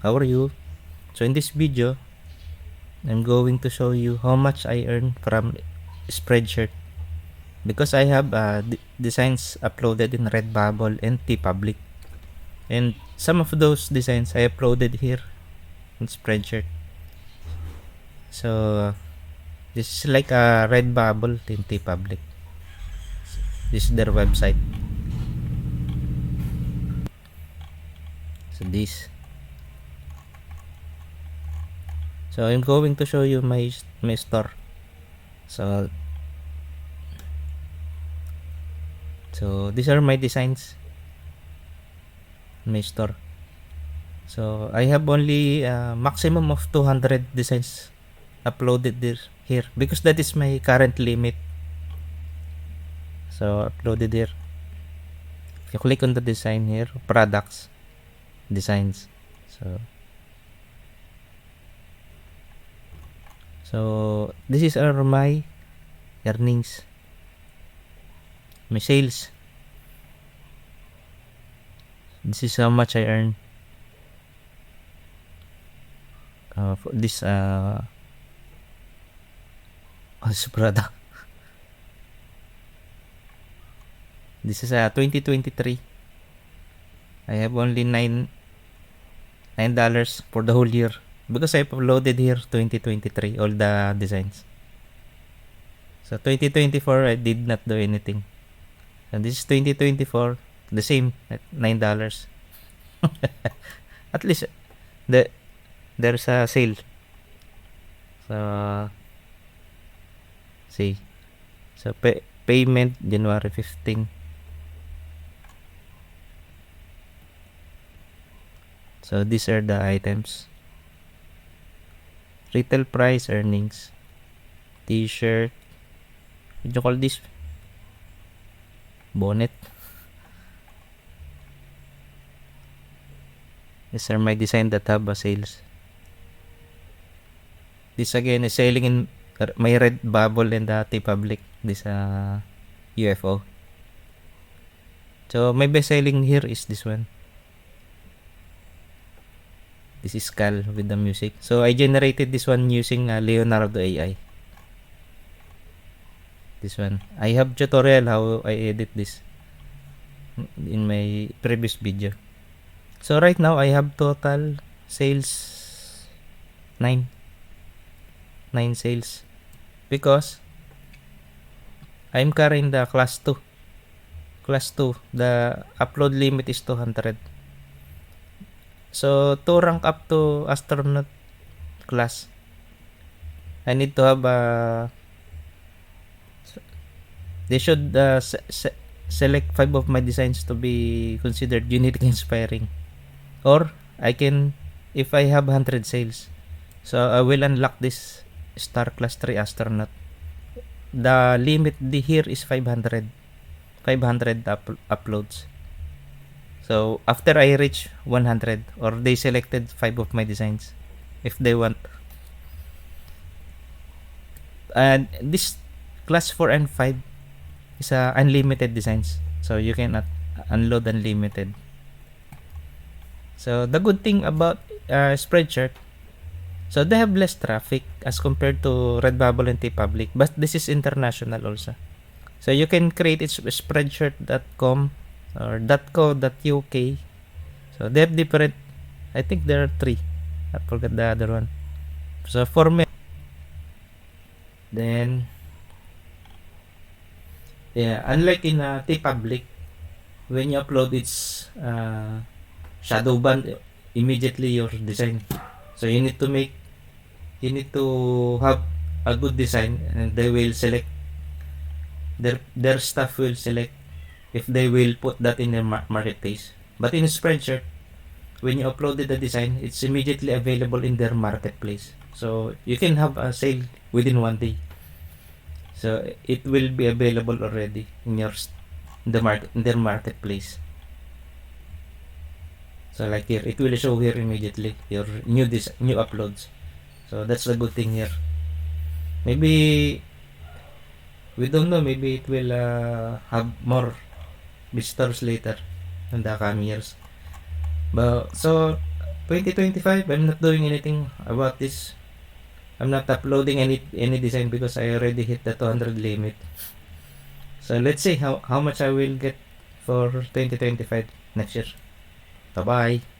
how are you? So in this video, I'm going to show you how much I earn from Spreadshirt because I have designs uploaded in Redbubble and TeePublic, and some of those designs I uploaded here in Spreadshirt. So this is like a Redbubble in TeePublic. This is their website. So this. So I'm going to show you my store. So these are my designs, my store. So I have only maximum of 200 designs uploaded here because that is my current limit. So uploaded here. If you click on the design here, products, designs. So this is my earnings, my sales. This is how much I earn for this product. This is 2023. I have only $9 for the whole year because I uploaded here 2023 all the designs. So 2024 I did not do anything. And this is 2024, the same at $9. At least there's a sale. So see. So payment January 15. So these are the items. Retail price, earnings, t-shirt, what you call this? Bonnet. These are my design that have sales. This again is selling in my Redbubble and the TeePublic. This UFO. So my best selling here is this one. This is Cal with the music. So I generated this one using Leonardo AI. This one. I have tutorial how I edit this in my previous video. So right now I have total sales 9 sales because I'm carrying the class 2. The upload limit is 200. So to rank up to astronaut class, I need to have they should select 5 of my designs to be considered unique inspiring, or I can, if I have 100 sales, so I will unlock this star class 3 astronaut. The limit here is 500 uploads. So after I reach 100, or they selected 5 of my designs if they want, and this class 4 and 5 is unlimited designs, so you cannot unload unlimited. So the good thing about Spreadshirt, so they have less traffic as compared to Redbubble and TeePublic, but this is international also. So you can create it spreadshirt.com or .co.uk. So they have different, I think there are 3. I forgot the other one. So for me, then yeah, unlike in TeePublic, when you upload its shadow ban immediately your design. So you need to have a good design, and they will select their staff will select if they will put that in their marketplace. But in Spreadshirt, when you uploaded the design, it's immediately available in their marketplace. So you can have a sale within 1 day. So it will be available already in their marketplace. So like here, it will show here immediately your new uploads. So that's the good thing here. Maybe we don't know, maybe it will have more visitors later in the coming years. But so 2025, I'm not doing anything about this. I'm not uploading any design because I already hit the 200 limit. So let's see how much I will get for 2025 next year. Bye bye.